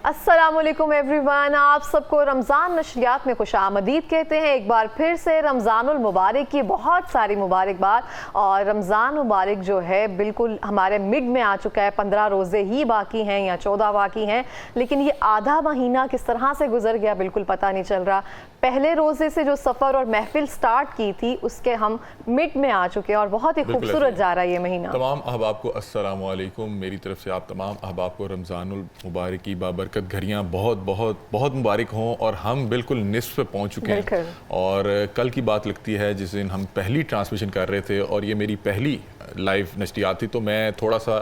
السلام علیکم every one, آپ سب کو رمضان نشریات میں خوش آمدید کہتے ہیں۔ ایک بار پھر سے رمضان المبارک کی بہت ساری مبارکباد۔ اور رمضان مبارک جو ہے بالکل ہمارے مڈ میں آ چکا ہے، 15 روزے ہی باقی ہیں یا 14 باقی ہیں، لیکن یہ آدھا مہینہ کس طرح سے گزر گیا بالکل پتہ نہیں چل رہا۔ پہلے روزے سے جو سفر اور محفل سٹارٹ کی تھی اس کے ہم مڈ میں آ چکے ہیں اور بہت ہی خوبصورت جا رہا ہے یہ مہینہ۔ تمام احباب کو السلام علیکم، میری طرف سے آپ تمام احباب کو رمضان المبارک کی بابرکت گھڑیاں بہت بہت بہت مبارک ہوں۔ اور ہم بالکل نصف پہ پہنچ چکے ہیں، اور کل کی بات لگتی ہے جس دن ہم پہلی ٹرانسمیشن کر رہے تھے اور یہ میری پہلی لائیو نشریات تھی، تو میں تھوڑا سا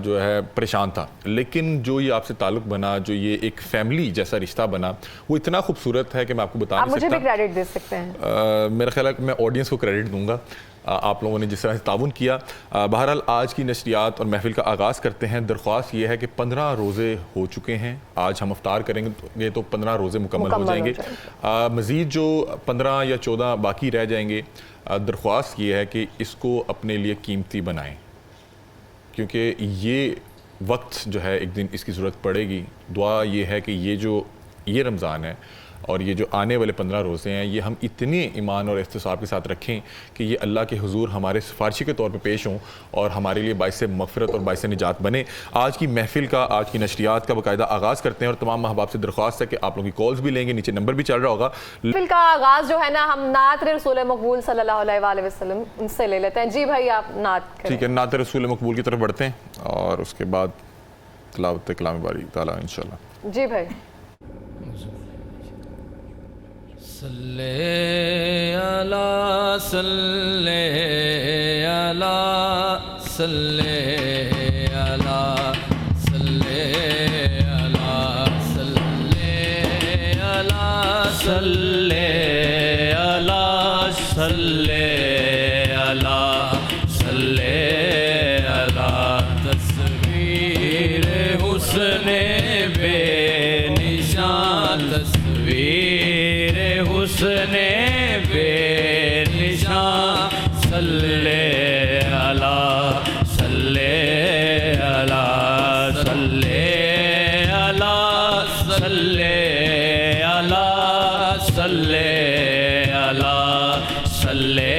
جو ہے پریشان تھا، لیکن جو یہ آپ سے تعلق بنا، جو یہ ایک فیملی جیسا رشتہ بنا، وہ اتنا خوبصورت ہے کہ میں آپ کو بتا نہیں سکتا۔ آپ مجھے بھی کریڈٹ دے سکتے ہیں۔ میرا خیال ہے کہ میں آڈینس کو کریڈٹ دوں گا، آپ لوگوں نے جس طرح سے تعاون کیا۔ بہرحال آج کی نشریات اور محفل کا آغاز کرتے ہیں۔ درخواست یہ ہے کہ 15 روزے ہو چکے ہیں، آج ہم افطار کریں گے تو 15 روزے مکمل ہو جائیں گے۔ مزید جو 15 یا 14 باقی رہ جائیں گے، درخواست یہ ہے کہ اس کو اپنے لیے قیمتی بنائیں، کیونکہ یہ وقت جو ہے ایک دن اس کی ضرورت پڑے گی۔ دعا یہ ہے کہ یہ رمضان ہے اور یہ جو آنے والے 15 روزے ہیں، یہ ہم اتنے ایمان اور احتساب کے ساتھ رکھیں کہ یہ اللہ کے حضور ہمارے سفارشی کے طور پہ پیش ہوں اور ہمارے لیے باعث مغفرت اور باعث نجات بنے۔ آج کی محفل کا، آج کی نشریات کا باقاعدہ آغاز کرتے ہیں، اور تمام احباب سے درخواست ہے کہ آپ لوگوں کی کالز بھی لیں گے، نیچے نمبر بھی چل رہا ہوگا۔ محفل کا آغاز جو ہے نا، ہم نعت رسول مقبول صلی اللہ علیہ وآلہ وسلم ان سے لے لیتے ہیں۔ جی بھائی آپ نعت کریں۔ ٹھیک ہے، نعت رسول مقبول کی طرف بڑھتے ہیں اور اس کے بعد تلاوت کلام باری تعالیٰ انشاءاللہ۔ جی بھائی۔ صلی اللہ صلی اللہ صلی اللہ صلی اللہ صلی اللہ صلی اللہ صلی اللہ صلی اللہ۔ تصویر حسن بے نشان، تصویر حسن بے نشان، صلی اللہ صلی اللہ صلی اللہ صلی اللہ صلی اللہ صلی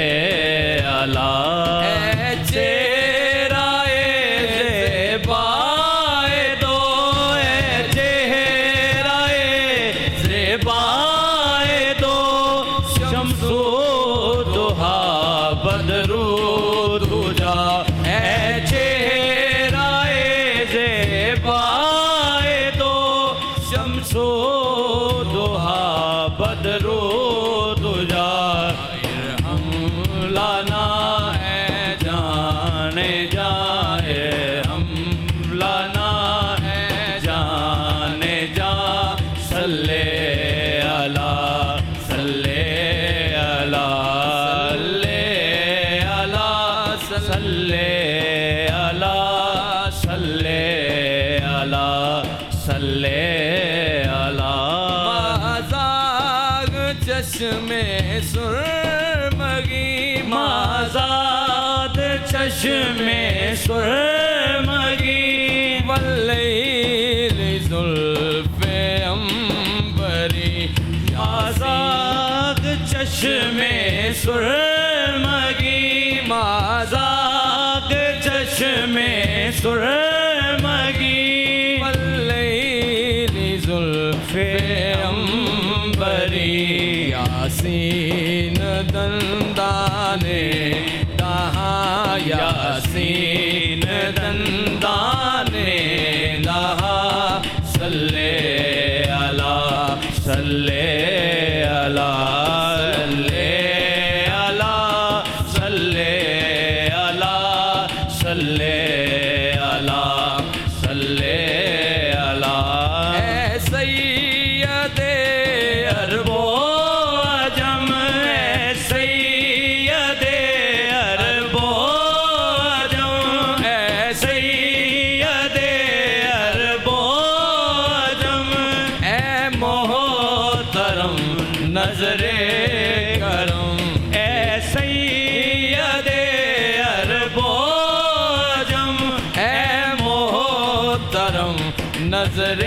اللہ۔ اے چہرہ زیبائے دو، اے چہرہ زیبائے دو، شمس و ضحیٰ بدر و دجا۔ اے چہرہ زیبائے دو، شمس و ضحیٰ بدر و دجا۔ ارحم لنا اے جان جان، ارحم لنا اے جان جان، صلی اللہ صلی اللہ صلی اللہ صلی اللہ صلی اللہ۔ مازاغ چشم سرمگی، مازاد چشم سرمگی، واللیل زلف عنبری، مازاغ چشم سرمگی، مازاغ چشم سرمگی، واللیل زلف عنبری، یاسین دندان دہاں، یاسین دندان دہاں، صلی اللہ صلی اللہ صلی اللہ صلی اللہ صلی اللہ۔ اے سید عرب و عجم، نظرِ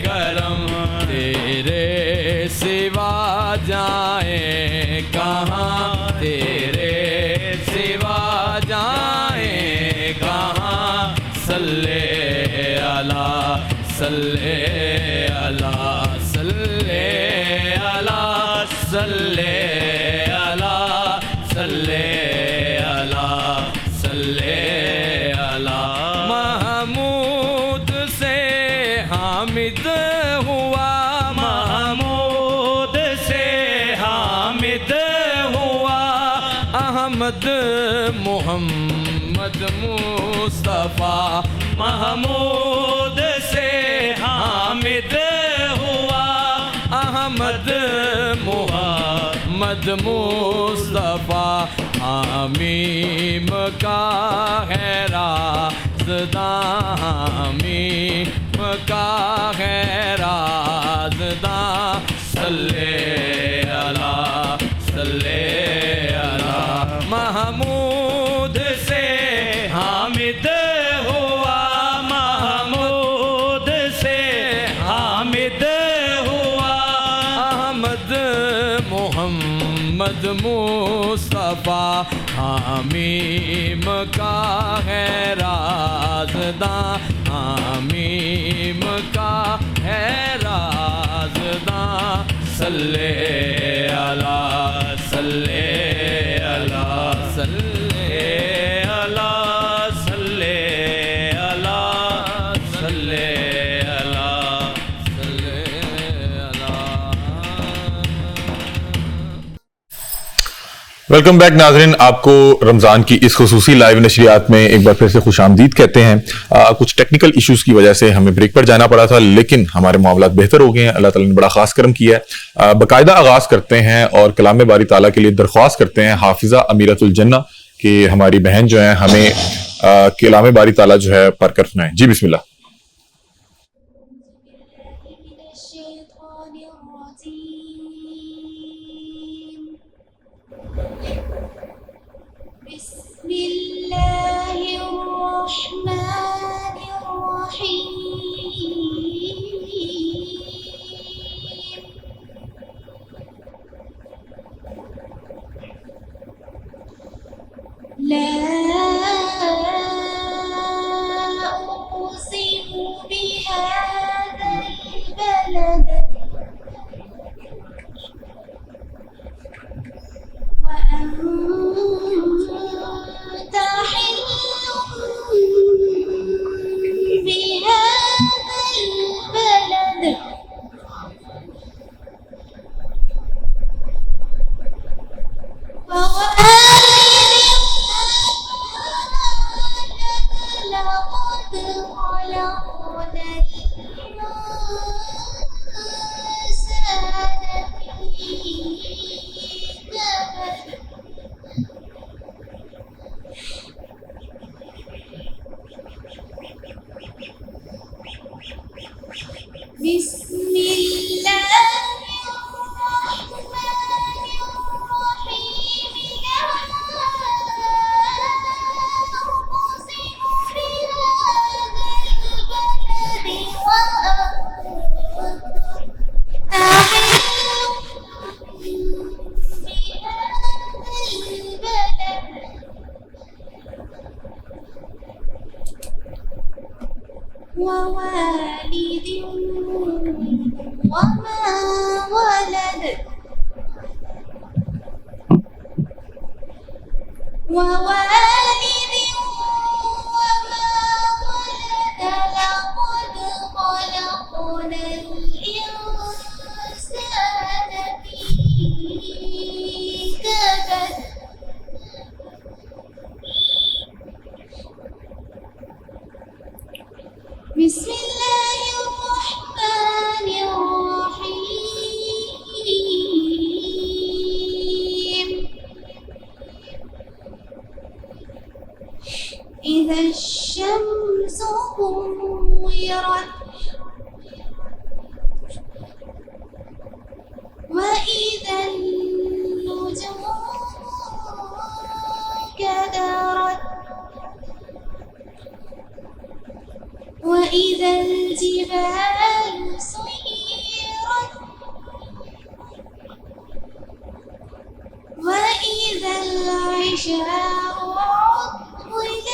کرم تیرے سوا جائیں کہاں تیرے سوا جائیں کہاں صلی اللہ صلی اللہ صلی اللہ صلی اللہ صلی اللہ صلی اللہ محمود سے حامد ہوا محمود سے حامد ہوا احمد محمد مصطفیٰ محمود سے حامد ہوا احمد محمد مصطفیٰ حمیم کا ہے رازداں حمیم کا ہے رازداں صلی اللہ صلی اللہ محمود سے حامد ہوا محمود سے حامد ہوا احمد محمد مصطفیٰ حمیم کا ہے رازداں حمیم کا ہے رازداں صلی اللہ صلی اللہ صلی اللہ صلی اللہ صلی اللہ صلی اللہ ویلکم بیک ناظرین، آپ کو رمضان کی اس خصوصی لائیو نشریات میں ایک بار پھر سے خوش آمدید کہتے ہیں۔ کچھ ٹیکنیکل ایشوز کی وجہ سے ہمیں بریک پر جانا پڑا تھا، لیکن ہمارے معاملات بہتر ہو گئے ہیں، اللہ تعالیٰ نے بڑا خاص کرم کیا ہے۔ باقاعدہ آغاز کرتے ہیں اور کلام باری تعالیٰ کے لیے درخواست کرتے ہیں حافظہ امیرۃ الجنہ کہ ہماری بہن جو ہیں ہمیں کلام باری تعالیٰ جو ہے پڑھ کر سنائیں۔ جی بسم اللہ۔ بسم اللہ الرحمن الرحیم لا أقسم بهذا البلد وأنت حل بهذا البلد لقد خلقنا الإنسان في كبد بسم الله الرحمن الرحيم لا أقسم بهذا البلد وأنت حل بهذا البلد ووالد وما ولد ووالد وما ولد لقد خلقنا الإنسان في كبد بسم الله الرحمن الرحيم إذا الشمس كورت وإذا النجوم كدرت وإذا الجبال سيرت وإذا العشار عطلت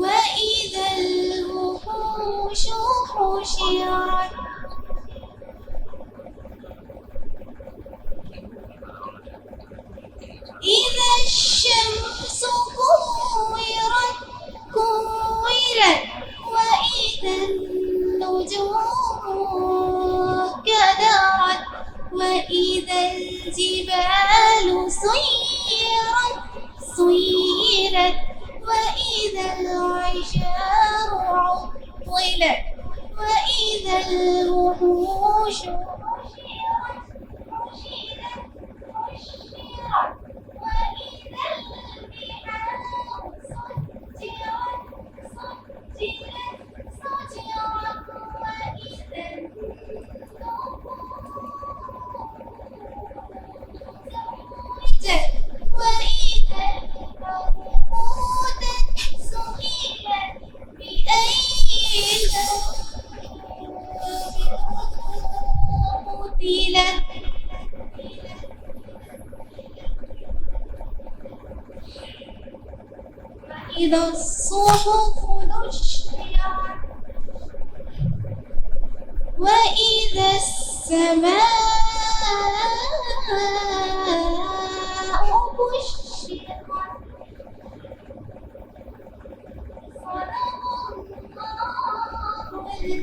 وإذا الوحوش حشرت إذا الشمس كورت وإذا النجوم كدرت وإذا الجبال سيرت وإذا العشار عطلت وإذا الوحوش حشرت وإذا البحار سجرت وإذا وإذا الموءودة سئلت بأي ذنب قتلت وإذا الصحف نشرت وإذا السماء كشطت صدق الله العظيم.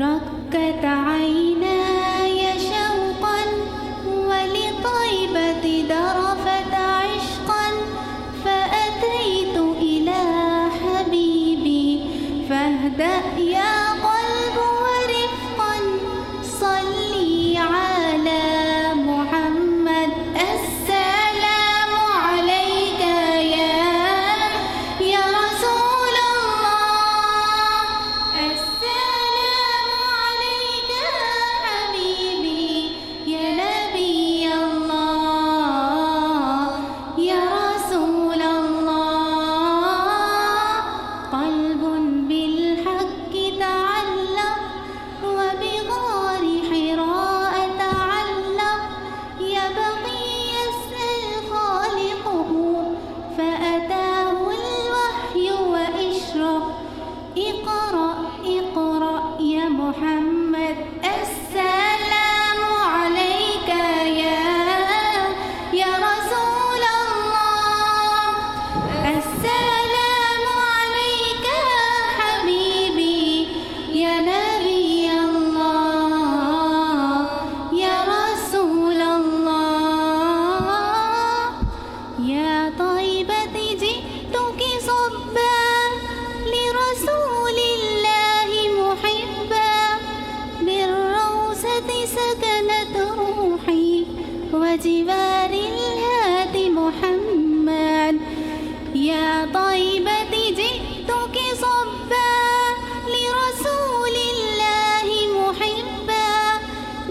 ركت عيناي شوقا ولطيبة درفت عشقا فأتيت إلى حبيبي فاهدأ يا قلب ورفقا صلي على محمد السلام عليك يا رسول الله السلام عليك حبيبي يا نبي الله يا رسول الله قلب بالحق تعلق وبغار حراء تعلق يبغي يسأل خالقه فأتاه الوحي وإشرق اقرأ اقرأ يا محمد السلام عليك يا رسول الله السلام عليك حبيبي يا نبي الله يا رسول الله يا طيبتي جئتك صبا لرسول الله محبا بالروسة سكنت روحي وجوار الهادي محمد يا طيبتي جئتك صبا لرسول الله محبا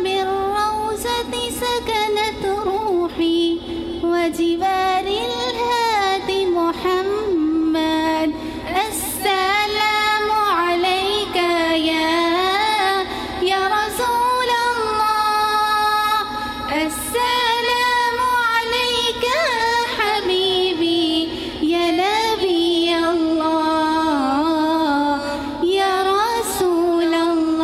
بالروسة سكنت روحي وجوار الهادي محمد السلام عليك يا رسول الله السلام عليك حبيبي يا نبي الله يا رسول الله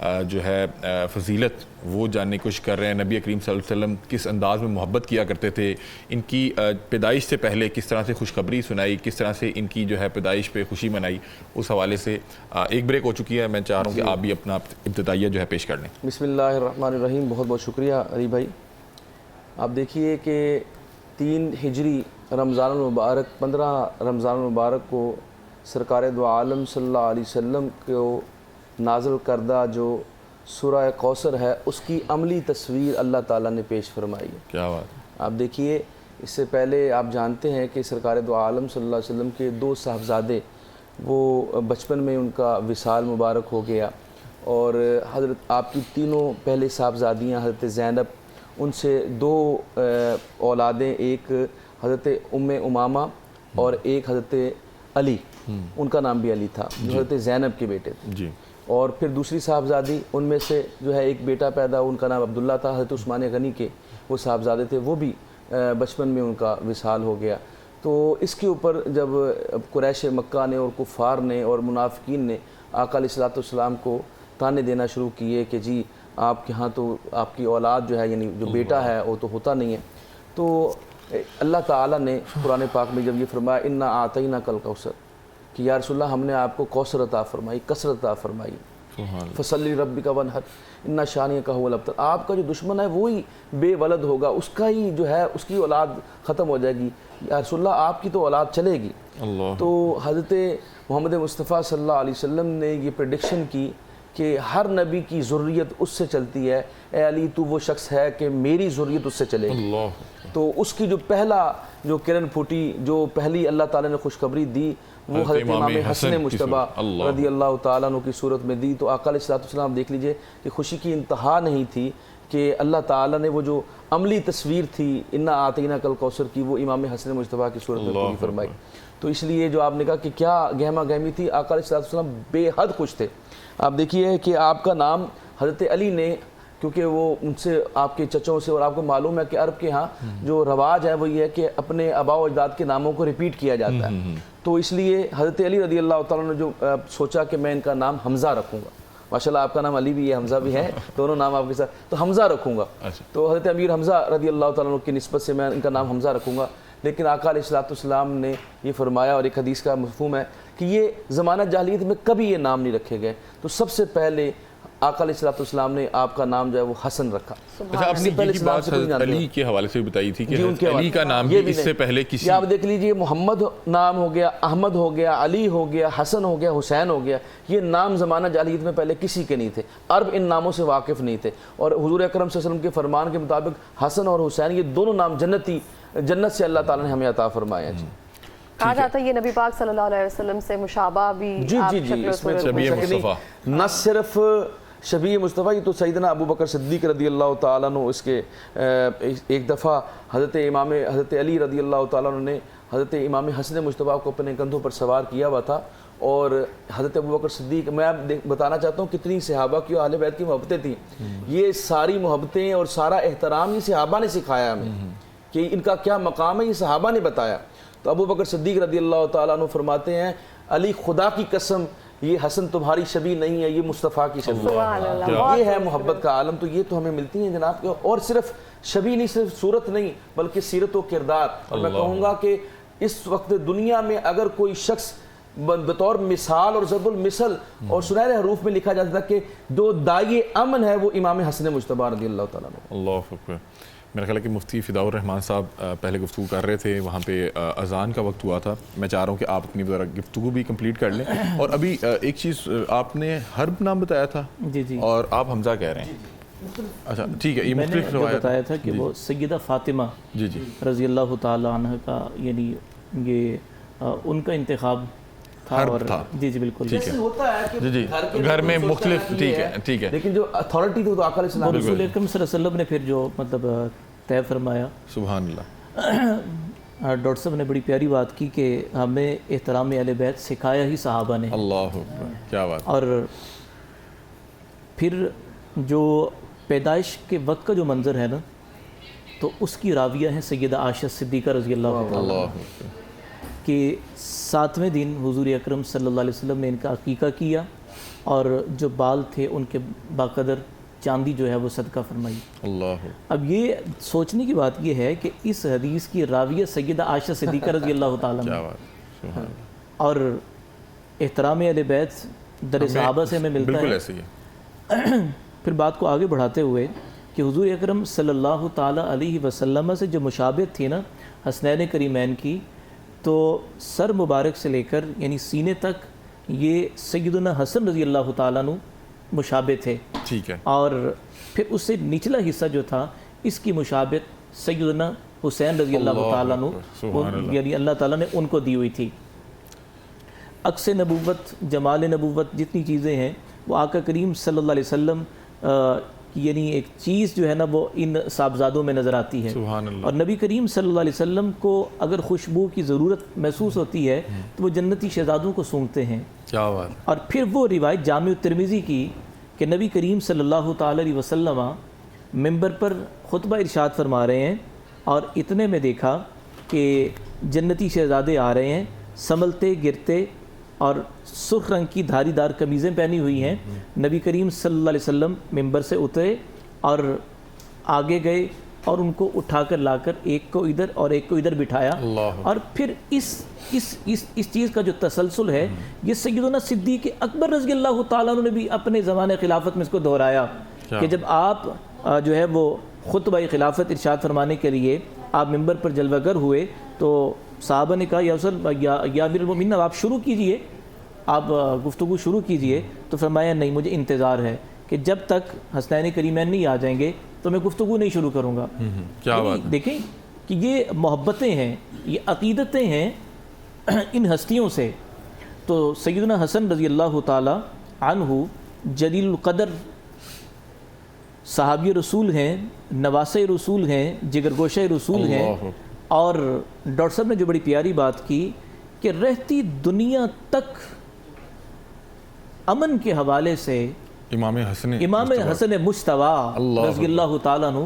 جو ہے فضیلت وہ جاننے کی کوشش کر رہے ہیں. نبی کریم صلی اللہ علیہ وسلم کس انداز میں محبت کیا کرتے تھے, ان کی پیدائش سے پہلے کس طرح سے خوشخبری سنائی, کس طرح سے ان کی جو ہے پیدائش پہ خوشی منائی, اس حوالے سے ایک بریک ہو چکی ہے. میں چاہ رہا ہوں کہ آپ بھی اپنا ابتدائیہ جو ہے پیش کر لیں. بسم اللہ الرحمن الرحیم. بہت بہت شکریہ علی بھائی. آپ دیکھیے کہ 3 ہجری رمضان المبارک 15 رمضان المبارک کو سرکار دو عالم صلی اللہ علیہ وسلم کو نازل کردہ جو سورہ کوثر ہے اس کی عملی تصویر اللہ تعالیٰ نے پیش فرمائی ہے. کیا بات ہے. آپ دیکھیے اس سے پہلے آپ جانتے ہیں کہ سرکار دو عالم صلی اللہ علیہ وسلم کے 2 صاحبزادے وہ بچپن میں ان کا وصال مبارک ہو گیا, اور حضرت آپ کی تینوں پہلے صاحبزادیاں حضرت زینب, ان سے 2 اولادیں, ایک حضرت ام امامہ اور ایک حضرت علی, ان کا نام بھی علی تھا, جو حضرت زینب کے بیٹے تھے. جی. اور پھر دوسری صاحبزادی ان میں سے جو ہے ایک بیٹا پیدا, ان کا نام عبداللہ تھا. حضرت عثمان غنی کے وہ صاحبزادے تھے, وہ بھی بچپن میں ان کا وصال ہو گیا. تو اس کے اوپر جب قریش مکہ نے اور کفار نے اور منافقین نے آقا علیہ السلام کو تانے دینا شروع کیے کہ جی آپ کے ہاں تو آپ کی اولاد جو ہے یعنی جو بیٹا ہے وہ تو ہوتا نہیں ہے, تو اللہ تعالیٰ نے قرآن پاک میں جب یہ فرمایا انا اعطیناک الکوثر کہ یا رسول اللہ ہم نے آپ کو کوثر عطا فرمائی, کثرت عطا فرمائی, فصلی ربک وانحر انا شانئک هو الابتر. آپ کا جو دشمن ہے وہی بے ولد ہوگا, اس کا ہی جو ہے اس کی اولاد ختم ہو جائے گی. یا رسول اللہ آپ کی تو اولاد چلے گی. تو حضرت محمد مصطفیٰ صلی اللہ علیہ وسلم نے یہ پریڈکشن کی کہ ہر نبی کی ذریت اس سے چلتی ہے. اے علی تو وہ شخص ہے کہ میری ذریت اس سے چلے گی. تو اس کی جو پہلا جو کرن پھوٹی, جو پہلی اللہ تعالیٰ نے خوشخبری دی وہ حضرت امام حسن مجتبیٰ رضی اللہ تعالیٰ عنہ کی صورت میں دی. تو آقا علیہ السلام دیکھ لیجئے کہ خوشی کی انتہا نہیں تھی کہ اللہ تعالیٰ نے وہ جو عملی تصویر تھی انا اعطیناک الکوثر کی وہ امام حسن مجتبیٰ کی صورت میں پوری فرمائی. تو اس لیے جو آپ نے کہا کہ کیا گہما گہمی تھی, آقا علیہ السلام بے حد خوش تھے. آپ دیکھیے کہ آپ کا نام حضرت علی نے, کیونکہ وہ ان سے آپ کے چچوں سے, اور آپ کو معلوم ہے کہ عرب کے ہاں جو رواج ہے وہ یہ ہے کہ اپنے آباء و اجداد کے ناموں کو ریپیٹ کیا جاتا ہے. تو اس لیے حضرت علی رضی اللہ تعالیٰ نے جو سوچا کہ میں ان کا نام حمزہ رکھوں گا. ماشاءاللہ آپ کا نام علی بھی ہے, حمزہ بھی ہے, دونوں نام آپ کے ساتھ, تو حمزہ رکھوں گا. تو حضرت امیر حمزہ رضی اللہ تعالیٰ کی نسبت سے میں ان کا نام حمزہ رکھوں گا. لیکن آقا علیہ السلام نے یہ فرمایا, اور ایک حدیث کا مفہوم ہے کہ یہ زمانہ جاہلیت میں کبھی یہ نام نہیں رکھے گئے. تو سب سے پہلے آقا علیہ السلام نے آپ کا نام جو ہے وہ حسن رکھا. اچھا, آپ نے یہ بات حضرت علی کے حوالے سے بھی بتائی تھی کہ حضرت علی کا نام بھی اس سے پہلے کسی, آپ دیکھ لیجئے محمد نام ہو گیا, احمد ہو گیا, علی ہو گیا, حسن ہو گیا, حسین ہو گیا, یہ نام زمانہ جاہلیت میں پہلے کسی کے نہیں تھے. عرب ان ناموں سے واقف نہیں تھے, اور حضور اکرم صلی اللہ علیہ وسلم کے فرمان کے مطابق حسن اور حسین یہ دونوں نام جنت سے اللہ تعالیٰ نے ہمیں عطا فرمایا. کہا جاتا ہے یہ نبی پاک صلی اللہ علیہ وسلم سے مشابہ بھی. جی جی جی, اس میں شبیہ مصطفیٰ, نہ صرف شبیہ مصطفیٰ, یہ تو سیدنا ابو بکر صدیق رضی اللہ تعالیٰ عنہ اس کے ایک دفعہ حضرت علی رضی اللہ تعالیٰ عنہ نے حضرت امام حسن مجتبیٰ کو اپنے کندھوں پر سوار کیا ہوا تھا. اور حضرت ابو بکر صدیق, میں بتانا چاہتا ہوں کتنی صحابہ کی اور اہل بیت کی محبتیں تھیں. یہ ساری محبتیں اور سارا احترام یہ صحابہ نے سکھایا ہمیں کہ ان کا کیا مقام ہے, یہ صحابہ نے بتایا. تو ابو بکر صدیق رضی اللہ تعالیٰ عنہ فرماتے ہیں علی خدا کی قسم یہ حسن تمہاری شبیہ نہیں ہے, یہ مصطفیٰ کی شبیہ ہے. یہ ہے محبت کا عالم. تو یہ تو ہمیں ملتی ہیں جناب کے, اور صرف شبیہ نہیں, صرف صورت نہیں بلکہ سیرت و کردار. اور میں کہوں گا کہ اس وقت دنیا میں اگر کوئی شخص بطور مثال اور ضرب المثل اور سنہرے حروف میں لکھا جاتا تھا کہ جو داعی امن ہے وہ امام حسن مجتبیٰ رضی اللہ تعالیٰ عنہ. اللہ اکبر. میرا خیال ہے کہ مفتی فداء الرحمان صاحب پہلے گفتگو کر رہے تھے, وہاں پہ اذان کا وقت ہوا تھا. میں چاہ رہا ہوں کہ آپ اپنی گفتگو بھی کمپلیٹ کر لیں. اور ابھی ایک چیز آپ نے حرب نام بتایا تھا, جی جی, اور آپ حمزہ کہہ رہے ہیں. اچھا ٹھیک ہے, یہ مختلف روایت بتایا تھا کہ وہ سیدہ فاطمہ جی جی رضی اللہ تعالیٰ عنہ کا, یعنی یہ ان کا انتخاب تھا. اور جی جی بالکل ہوتا ہے کہ جی جی گھر میں مختلف, ٹھیک ہے, لیکن جو اتھارٹی تھی تو آقا علیہ السلام, رسول اکرم صلی اللہ علیہ وسلم نے پھر جو مطلب طے فرمایا. سبحان اللہ. ڈاکٹر صاحب نے بڑی پیاری بات کی کہ ہمیں احترام اہل بیت سکھایا ہی صحابہ نے. اللہ کیا بات. اور پھر جو پیدائش کے وقت کا جو منظر ہے نا, تو اس کی راویہ ہیں سیدہ عائشہ صدیقہ رضی اللہ تعالیٰ کہ 7ویں دن حضور اکرم صلی اللہ علیہ وسلم نے ان کا عقیقہ کیا, اور جو بال تھے ان کے باقدر چاندی جو ہے وہ صدقہ فرمائی۔ اللہ، اب یہ سوچنے کی بات یہ ہے کہ اس حدیث کی راویہ سیدہ عائشہ صدیقہ رضی اللہ تعالیٰ کیا عنہ، بات، سبحان اللہ، اور احترام اہل بیت در صحابہ سے ہمیں ملتا بالکل ہے۔ ایسے ہی ہے۔ پھر بات کو آگے بڑھاتے ہوئے کہ حضور اکرم صلی اللہ تعالیٰ علیہ وسلم سے جو مشابہت تھی نا حسنین کریمین کی، تو سر مبارک سے لے کر یعنی سینے تک یہ سیدنا حسن رضی اللہ تعالیٰ عنہ مشابہ تھے، ٹھیک ہے، اور پھر اس سے نچلا حصہ جو تھا اس کی مشابہت سیدنا حسین رضی اللہ تعالیٰ عنہ، سبحان اللہ، یعنی اللہ تعالیٰ نے ان کو دی ہوئی تھی۔ عکس نبوت، جمال نبوت، جتنی چیزیں ہیں وہ آقا کریم صلی اللہ علیہ وسلم کی یعنی ایک چیز جو ہے نا وہ ان صاحبزادوں میں نظر آتی ہے۔ سبحان اللہ، اور نبی کریم صلی اللہ علیہ وسلم کو اگر خوشبو کی ضرورت محسوس ہوتی ہے تو وہ جنتی شہزادوں کو سونگتے ہیں۔ کیا بات، اور پھر وہ روایت جامع ترمذی کی کہ نبی کریم صلی اللہ تعالی علیہ وسلم منبر پر خطبہ ارشاد فرما رہے ہیں، اور اتنے میں دیکھا کہ جنتی شہزادے آ رہے ہیں سنبھلتے گرتے اور سرخ رنگ کی دھاری دار قمیضیں پہنی ہوئی ہیں۔ نبی کریم صلی اللہ علیہ وسلم منبر سے اترے اور آگے گئے اور ان کو اٹھا کر لا کر ایک کو ادھر اور ایک کو ادھر بٹھایا، اللہ، اور پھر اس چیز کا جو تسلسل ہے یہ سیدنا صدیق اکبر رضی اللہ تعالیٰ عنہ نے بھی اپنے زمانے خلافت میں اس کو دہرایا کہ جب آپ جو ہے وہ خطبہ خلافت ارشاد فرمانے کے لیے آپ منبر پر جلوہ گر ہوئے تو صحابہ نے کہا یا امیر المومنین آپ شروع کیجئے، آپ گفتگو شروع کیجئے، تو فرمایا نہیں مجھے انتظار ہے کہ جب تک حسنین کریمین نہیں آ جائیں گے تو میں گفتگو نہیں شروع کروں گا۔ کیا بات، دیکھیں کہ یہ محبتیں ہیں، یہ عقیدتیں ہیں ان ہستیوں سے۔ تو سیدنا حسن رضی اللہ تعالی عنہ جلیل القدر صحابی رسول ہیں، نواسہ رسول ہیں، جگرگوشہ رسول ہیں، اللہ، اور ڈاکٹر صاحب نے جو بڑی پیاری بات کی کہ رہتی دنیا تک امن کے حوالے سے امام حسن مجتبیٰ اللہ رضی اللہ تعالیٰ عنہ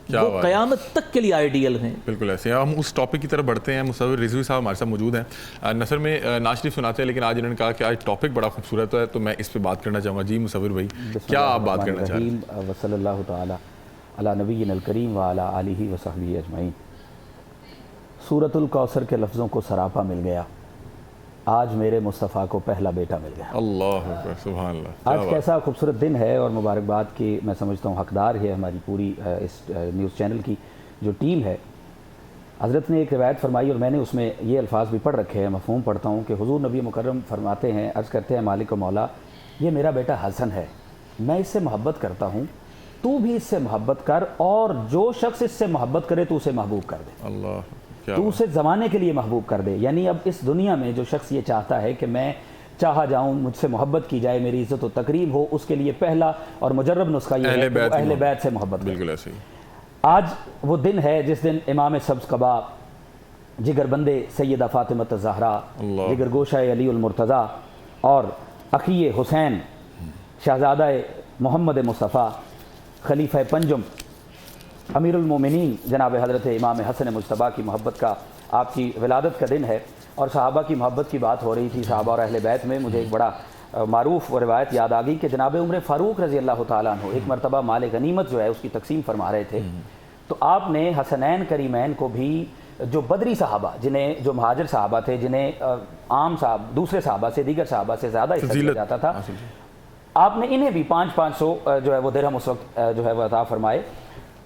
کیا وہ بات ہے۔ قیامت تک کے لیے آئیڈیل ہیں۔ بالکل ایسے ہیں۔ ہم اس ٹاپک کی طرف بڑھتے ہیں۔ مصور رضوی صاحب ہمارے ساتھ موجود ہیں، نثر میں نعت شریف سناتے ہیں، لیکن آج انہوں نے کہا کہ آج ٹاپک بڑا خوبصورت ہے تو میں اس پہ بات کرنا چاہوں گا۔ جی مصور بھائی، کیا آپ بات کرنا چاہ رہے ہیں؟ وصلی اللہ تعالی علی نبینا الکریم وعلی آلہ وصحبہ اجمعین۔ سورۃ الکوثر کے لفظوں کو سراپا مل گیا، آج میرے مصطفیٰ کو پہلا بیٹا مل گیا۔ اللہ اکبر، سبحان اللہ، کیا آج بات، کیسا خوبصورت دن ہے، اور مبارکباد کی میں سمجھتا ہوں حقدار ہے ہماری پوری اس نیوز چینل کی جو ٹیم ہے۔ حضرت نے ایک روایت فرمائی اور میں نے اس میں یہ الفاظ بھی پڑھ رکھے ہیں، مفہوم پڑھتا ہوں کہ حضور نبی مکرم فرماتے ہیں، عرض کرتے ہیں مالک و مولا یہ میرا بیٹا حسن ہے، میں اس سے محبت کرتا ہوں، تو بھی اس سے محبت کر، اور جو شخص اس سے محبت کرے تو اسے محبوب کر دے، اللہ، کیا تو بات، اسے زمانے کے لیے محبوب کر دے۔ یعنی اب اس دنیا میں جو شخص یہ چاہتا ہے کہ میں چاہا جاؤں، مجھ سے محبت کی جائے، میری عزت و تکریم ہو، اس کے لیے پہلا اور مجرب نسخہ یہ ہے کہ وہ اہل بیت سے محبت کرے۔ بالکل ایسے ہی۔ آج وہ دن ہے جس دن امام سبز قبا، جگر بندے سیدہ فاطمہ الزہرا، اللہ، جگر گوشہ علی المرتضیٰ، اور اخی حسین شہزادہ محمد مصطفیٰ خلیفہ پنجم امیر المومنین جناب حضرت امام حسن مجتبیٰ کی محبت کا، آپ کی ولادت کا دن ہے، اور صحابہ کی محبت کی بات ہو رہی تھی، صحابہ اور اہل بیت میں مجھے ایک بڑا معروف روایت یاد آ گئی کہ جناب عمر فاروق رضی اللہ تعالیٰ عنہ ایک مرتبہ مال غنیمت جو ہے اس کی تقسیم فرما رہے تھے، تو آپ نے حسنین کریمین کو بھی، جو بدری صحابہ جنہیں، جو مہاجر صحابہ تھے جنہیں عام صاحب دوسرے صحابہ سے، دیگر صحابہ سے زیادہ حصہ دیا جاتا تھا، آپ نے انہیں بھی 500 جو ہے وہ درہم اس وقت جو ہے وہ عطا فرمائے۔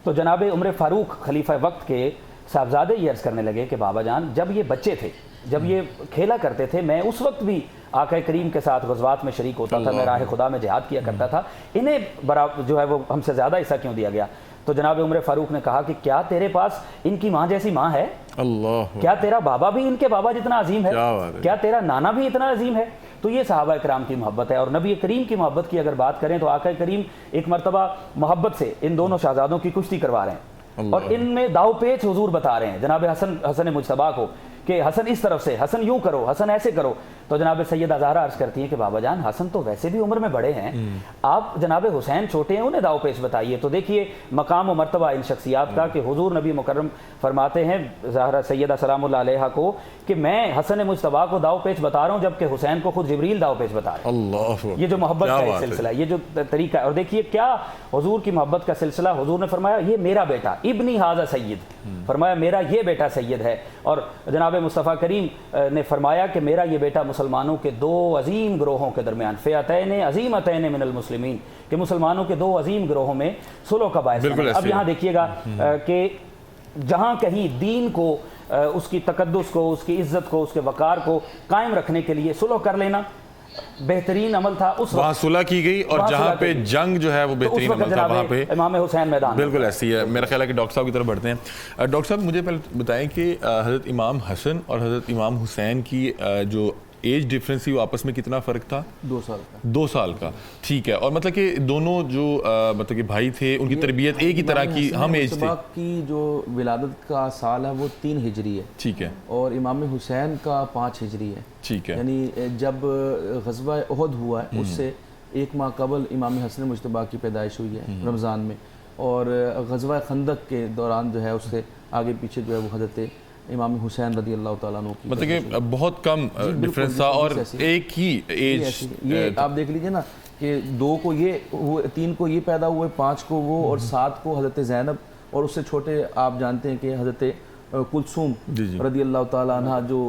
تو جناب عمر فاروق خلیفہ وقت کے صاحبزادے یہ عرض کرنے لگے کہ بابا جان جب یہ بچے تھے، جب یہ کھیلا کرتے تھے، میں اس وقت بھی آقا کریم کے ساتھ غزوات میں شریک ہوتا تھا، میں راہ خدا میں جہاد کیا کرتا تھا، انہیں جو ہے وہ ہم سے زیادہ حصہ کیوں دیا گیا؟ تو جناب عمر فاروق نے کہا کہ کیا تیرے پاس ان کی ماں جیسی ماں ہے؟ اللہ، کیا تیرا بابا بھی ان کے بابا جتنا عظیم ہے؟ کیا بات ہے، کیا تیرا نانا بھی اتنا عظیم ہے؟ تو یہ صحابہ کرام کی محبت ہے۔ اور نبی کریم کی محبت کی اگر بات کریں تو آقا کریم ایک مرتبہ محبت سے ان دونوں شہزادوں کی کشتی کروا رہے ہیں، اور ان میں داؤ پیچ حضور بتا رہے ہیں جناب حسن مجتبیٰ کو کہ حسن اس طرف سے، حسن یوں کرو، حسن ایسے کرو، تو جناب سیدہ زہرا عرض کرتی ہیں کہ بابا جان حسن تو ویسے بھی عمر میں بڑے ہیں، آپ جناب حسین چھوٹے ہیں، انہیں داؤ پیچ بتائیے۔ تو دیکھیے مقام و مرتبہ ان شخصیات کا کہ حضور نبی مکرم فرماتے ہیں زہرا سیدہ سلام اللہ علیہا کو کہ میں حسن مجتبیٰ کو داؤ پیچ بتا رہا ہوں جبکہ حسین کو خود جبریل داؤ پیچ بتا رہے ہیں۔ اللہ، یہ جو محبت کا ایک سلسلہ ہے، یہ جو طریقہ ہے، اور دیکھیے کیا حضور کی محبت کا سلسلہ، حضور نے فرمایا یہ میرا بیٹا ابنی ھذا سید، فرمایا میرا یہ بیٹا سید ہے، اور جناب مصطفیٰ کریم نے فرمایا کہ میرا یہ بیٹا مسلمانوں کے دو عظیم گروہوں کے درمیان فئتین عظیمتین من المسلمین، کہ مسلمانوں کے دو عظیم گروہوں میں صلح کا باعث بنا۔ اب یہاں دیکھیے گا کہ جہاں کہیں دین کو، اس کی تقدس کو، اس کی عزت کو، اس کے وقار کو قائم رکھنے کے لیے صلح کر لینا بہترین عمل تھا، اس وہاں صلح کی گئی، اور جہاں پہ جنگ جو ہے وہ بہترین عمل تھا، وہاں پہ امام حسین میدان۔ بالکل ایسی ہے۔ میرا خیال ہے کہ ڈاکٹر صاحب کی طرف بڑھتے ہیں۔ ڈاکٹر صاحب مجھے پہلے بتائیں کہ حضرت امام حسن اور حضرت امام حسین کی جو ایج ڈیفرنس تھی وہ آپس میں کتنا فرق تھا؟ 2 سال کا۔ 2 سال کا، ٹھیک ہے۔ اور مطلب کہ دونوں جو مطلب کہ بھائی تھے ان کی تربیت ایک ہی طرح کی ہم ایج تھی؟ کی جو ولادت کا سال ہے وہ 3 ہجری ہے، ٹھیک ہے، اور امام حسین کا 5 ہجری ہے، ٹھیک ہے۔ یعنی جب غزوہ احد ہوا ہے اس سے 1 ماہ قبل امام حسن مجتبیٰ کی پیدائش ہوئی ہے رمضان میں، اور غزوہ خندق کے دوران جو ہے اس سے آگے پیچھے جو ہے وہ حضرت امام حسین رضی اللہ تعالیٰ عنہ کی، مطلب کہ بہت کم ڈیفرنس تھا، اور ایک ہی ایج۔ یہ آپ دیکھ لیجئے نا کہ 2 کو یہ، 3 کو یہ پیدا ہوئے، 5 کو وہ، اور 7 کو حضرت زینب، اور اس سے چھوٹے آپ جانتے ہیں کہ حضرت کلثوم رضی اللہ تعالیٰ عنہ جو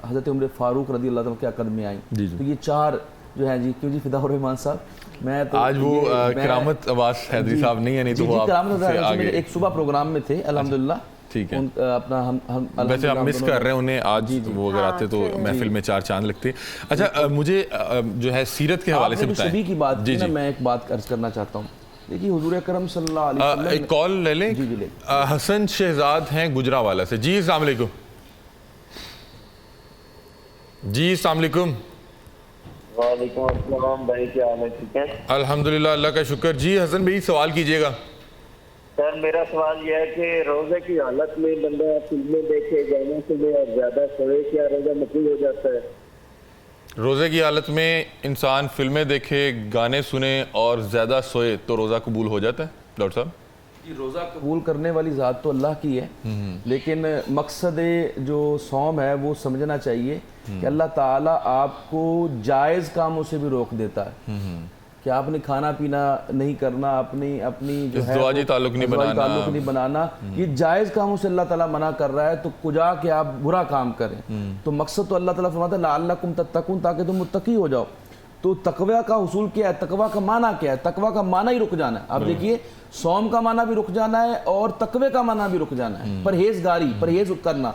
حضرت عمر فاروق رضی اللہ تعالیٰ کے عقد میں آئیں۔ تو یہ 4 جو ہیں جی، کیوں جی فدا الرحمان صاحب، میں تو آج وہ کرامت عباس حیدری صاحب نہیں ہے، نہیں تو وہ کرامت آگے ایک صبح پروگرام میں تھے الحمدللہ، ٹھیک ہے۔ اپنا ہم ویسے ہم مس کر رہے ہیں انہیں آج، وہ اگر آتے تو محفل میں 4 چاند لگتے۔ اچھا مجھے جو ہے سیرت کے حوالے سے بتائیں۔ شبی کی بات کی نا، میں ایک بات عرض کرنا چاہتا ہوں۔ دیکھیے حضور اکرم صلی اللہ علیہ وسلم، ایک کال لے لیں۔ جی لے۔ حسن شہزاد ہیں گجرانوالہ سے۔ جی السلام علیکم۔ جی السلام علیکم۔ وعلیکم السلام بھائی، کیا حال ہے؟ ٹھیک ہے الحمدللہ، اللہ کا شکر۔ جی حسن بھائی سوال کیجئے گا۔ سر میرا سوال یہ ہے کہ روزے کی حالت میں بندہ فلمیں دیکھے، گانے سنے اور زیادہ سوئے، کیا روزہ مقبول ہو جاتا ہے؟ روزے کی حالت میں انسان فلمیں دیکھے، گانے سنے اور زیادہ سوئے تو روزہ قبول ہو جاتا ہے ڈاکٹر صاحب؟ جی، روزہ قبول کرنے والی ذات تو اللہ کی ہے، لیکن مقصد جو صوم ہے وہ سمجھنا چاہیے کہ اللہ تعالیٰ آپ کو جائز کاموں سے بھی روک دیتا ہے، کہ آپ نے کھانا پینا نہیں کرنا، اپنی جو ہے ازدواجی تعلق نہیں بنانا، یہ جائز کاموں سے اللہ تعالیٰ منع کر رہا ہے، تو کجا کہ آپ برا کام کریں۔ تو مقصد تو اللہ تعالیٰ فرماتا ہے لعلکم تتقون، تاکہ تم متقی ہو جاؤ۔ تو تقوی کا حصول کیا ہے؟ تقوی کا معنی کیا ہے؟ تقوی کا معنی ہی رک جانا ہے۔ آپ دیکھیے صوم کا معنی بھی رک جانا ہے اور تقوی کا معنی بھی رک جانا ہے، پرہیزگاری، پرہیز کرنا۔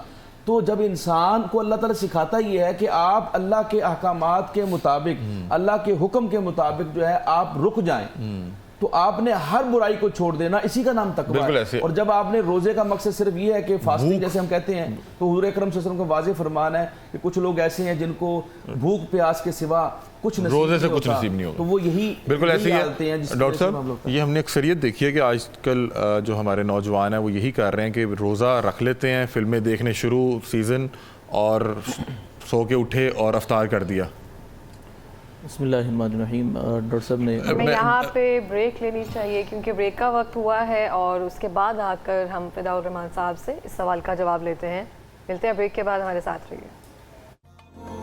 تو جب انسان کو اللہ تعالیٰ سکھاتا یہ ہے کہ آپ اللہ کے احکامات کے مطابق، اللہ کے حکم کے مطابق جو ہے آپ رک جائیں، تو آپ نے ہر برائی کو چھوڑ دینا، اسی کا نام تقویٰ ہے۔ اور جب آپ نے روزے کا مقصد صرف یہ ہے کہ فاسٹنگ جیسے ہم کہتے ہیں، تو حضور اکرم صلی اللہ علیہ وسلم کا واضح فرمان ہے کہ کچھ لوگ ایسے ہیں جن کو بھوک پیاس کے سوا کچھ روزے سے کچھ نصیب نہیں ہوگا، تو وہ یہی بالکل ایسے ہی ہے۔ ڈاکٹر صاحب صاحب یہ ہم نے اکثریت دیکھی ہے کہ آج کل جو ہمارے نوجوان ہیں وہ یہی کر رہے ہیں کہ روزہ رکھ لیتے ہیں، فلمیں دیکھنے شروع سیزن، اور سو کے اٹھے اور افطار کر دیا۔ بسم اللہ الرحمن الرحیم۔ ڈاکٹر صاحب نے ہمیں یہاں پہ بریک لینی چاہیے کیونکہ بریک کا وقت ہوا ہے، اور اس کے بعد آ کر ہم فدا الرحمان صاحب سے اس سوال کا جواب لیتے ہیں۔ ملتے ہیں بریک کے بعد، ہمارے ساتھ رہیے۔